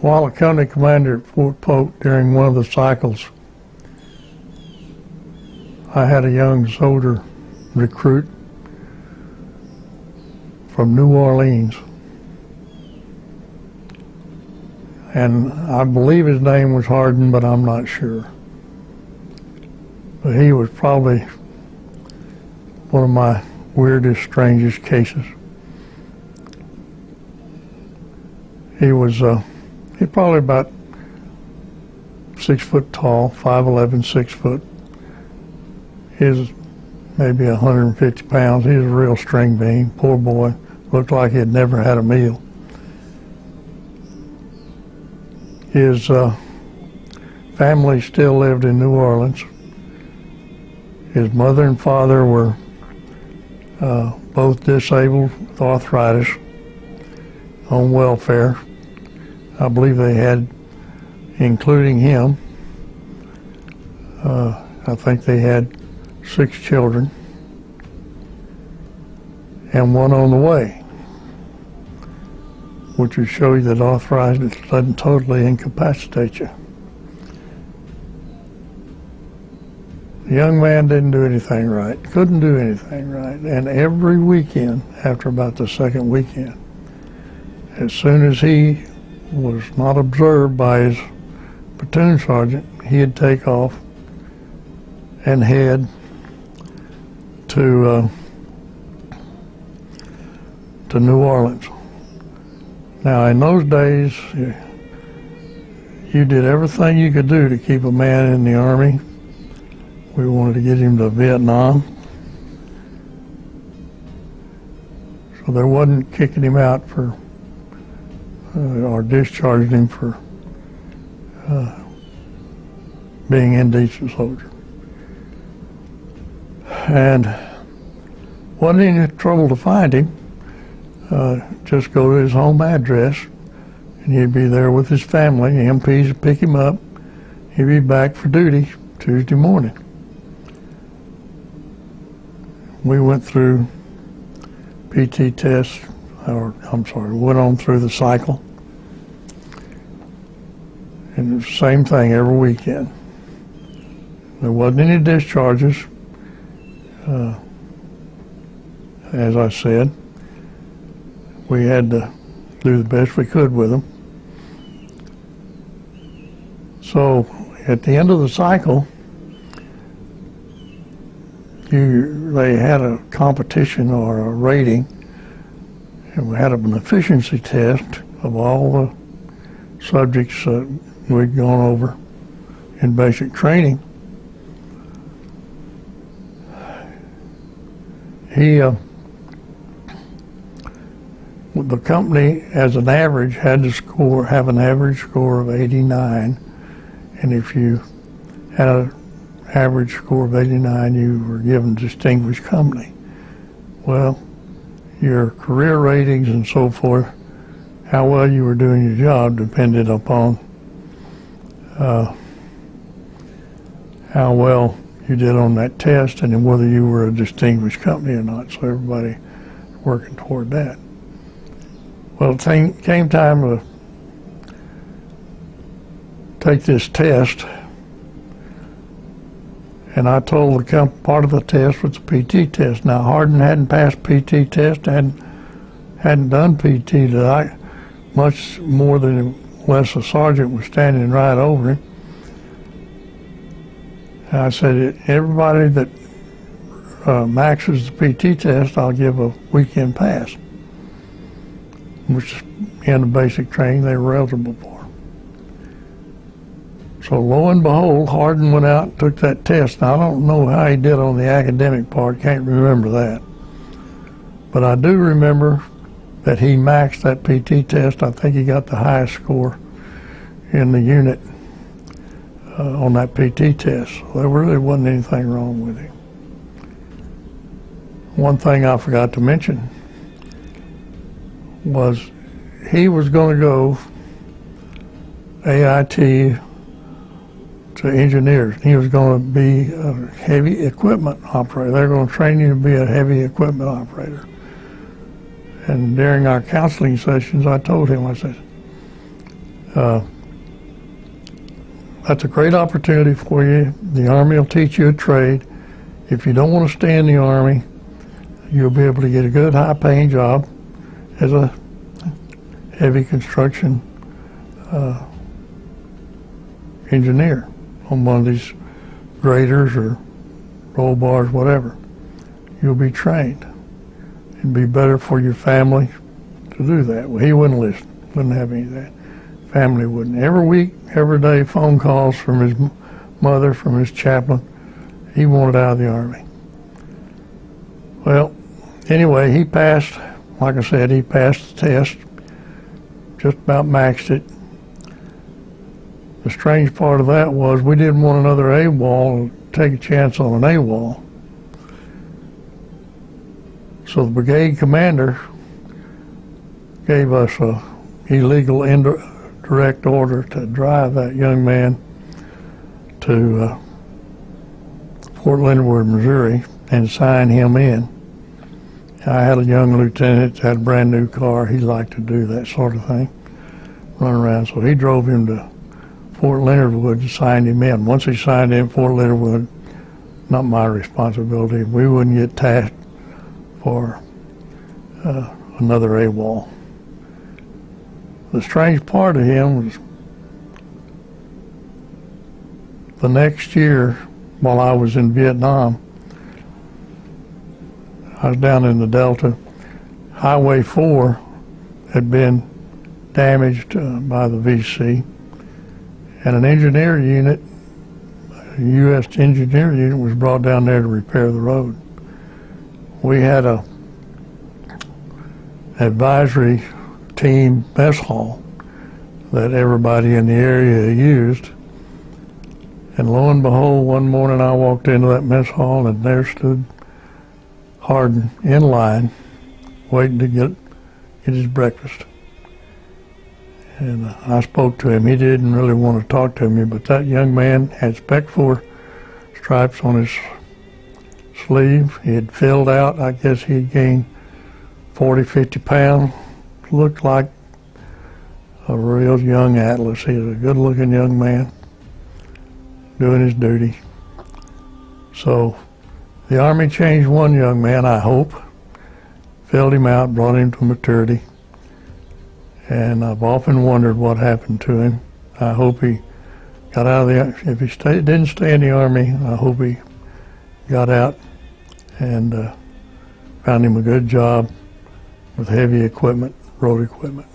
While a company commander at Fort Polk during one of the cycles, I had a young soldier recruit from New Orleans, and I believe his name was Hardin, but I'm not sure. But he was probably one of my weirdest, strangest cases. He was he's probably about 6 foot tall, 5'11", 6 foot. He's maybe 150 pounds. He was a real string bean, poor boy. Looked like he had never had a meal. His family still lived in New Orleans. His mother and father were both disabled with arthritis, on welfare. I believe they had, including him, I think they had 6 children and one on the way, which would show you that arthritis doesn't totally incapacitate you. The young man didn't do anything right, couldn't do anything right, and every weekend, after about the second weekend, as soon as he was not observed by his platoon sergeant, he'd take off and head to New Orleans. Now, in those days, you did everything you could do to keep a man in the Army. We wanted to get him to Vietnam. So there wasn't kicking him out for or discharging him for being an indecent soldier. And wasn't any trouble to find him. Just go to his home address and he'd be there with his family. MPs would pick him up. He'd be back for duty Tuesday morning. We went through PT tests, went on through the cycle. And it was the same thing every weekend. There wasn't any discharges, as I said. We had to do the best we could with them. So at the end of the cycle, they had a competition or a rating, and we had an efficiency test of all the subjects we'd gone over in basic training. The company, as an average, had to have an average score of 89, and if you had an average score of 89, you were given distinguished company. Well, your career ratings and so forth, how well you were doing your job depended upon how well you did on that test and whether you were a distinguished company or not. So everybody working toward that. Well, it came time to take this test, and I told the part of the test was the PT test. Now, Hardin hadn't passed PT test, hadn't done PT much more than unless a sergeant was standing right over him. And I said, everybody that maxes the PT test, I'll give a weekend pass, which in the basic training they were eligible for. So lo and behold, Hardin went out and took that test. Now, I don't know how he did on the academic part, can't remember that. But I do remember that he maxed that PT test. I think he got the highest score in the unit on that PT test. So there really wasn't anything wrong with him. One thing I forgot to mention was he was going to go AIT to engineers. He was going to be a heavy equipment operator. They're going to train you to be a heavy equipment operator. And during our counseling sessions, I told him, I said, That's a great opportunity for you. The Army will teach you a trade. If you don't want to stay in the Army, you'll be able to get a good high-paying job as a heavy construction engineer on one of these graders or roll bars, whatever. You'll be trained. It'd be better for your family to do that. Well, he wouldn't listen, wouldn't have any of that. Family wouldn't. Every week, every day, phone calls from his mother, from his chaplain. He wanted out of the Army. Well, anyway, he passed, like I said, he passed the test, just about maxed it. The strange part of that was we didn't want another AWOL, take a chance on an AWOL. So the brigade commander gave us a illegal direct order to drive that young man to Fort Leonard Wood, Missouri, and sign him in. I had a young lieutenant that had a brand new car. He liked to do that sort of thing, run around. So he drove him to Fort Leonard Wood and signed him in. Once he signed in Fort Leonard Wood, not my responsibility. We wouldn't get tasked for another AWOL. The strange part of him was the next year, while I was in Vietnam, I was down in the Delta. Highway 4 had been damaged by the VC, and an engineer unit, a U.S. engineer unit, was brought down there to repair the road. We had a advisory team mess hall that everybody in the area used. And lo and behold, one morning I walked into that mess hall and there stood Hardin in line waiting to get his breakfast. And I spoke to him. He didn't really want to talk to me, but that young man had Spec 4 stripes on his sleeve. He had filled out. I guess he had gained 40, 50 pounds. Looked like a real young Atlas. He was a good-looking young man doing his duty. So the Army changed one young man, I hope, filled him out, brought him to maturity. And I've often wondered what happened to him. I hope he got out of the, if he didn't stay in the Army, I hope he got out and found him a good job with heavy equipment, road equipment.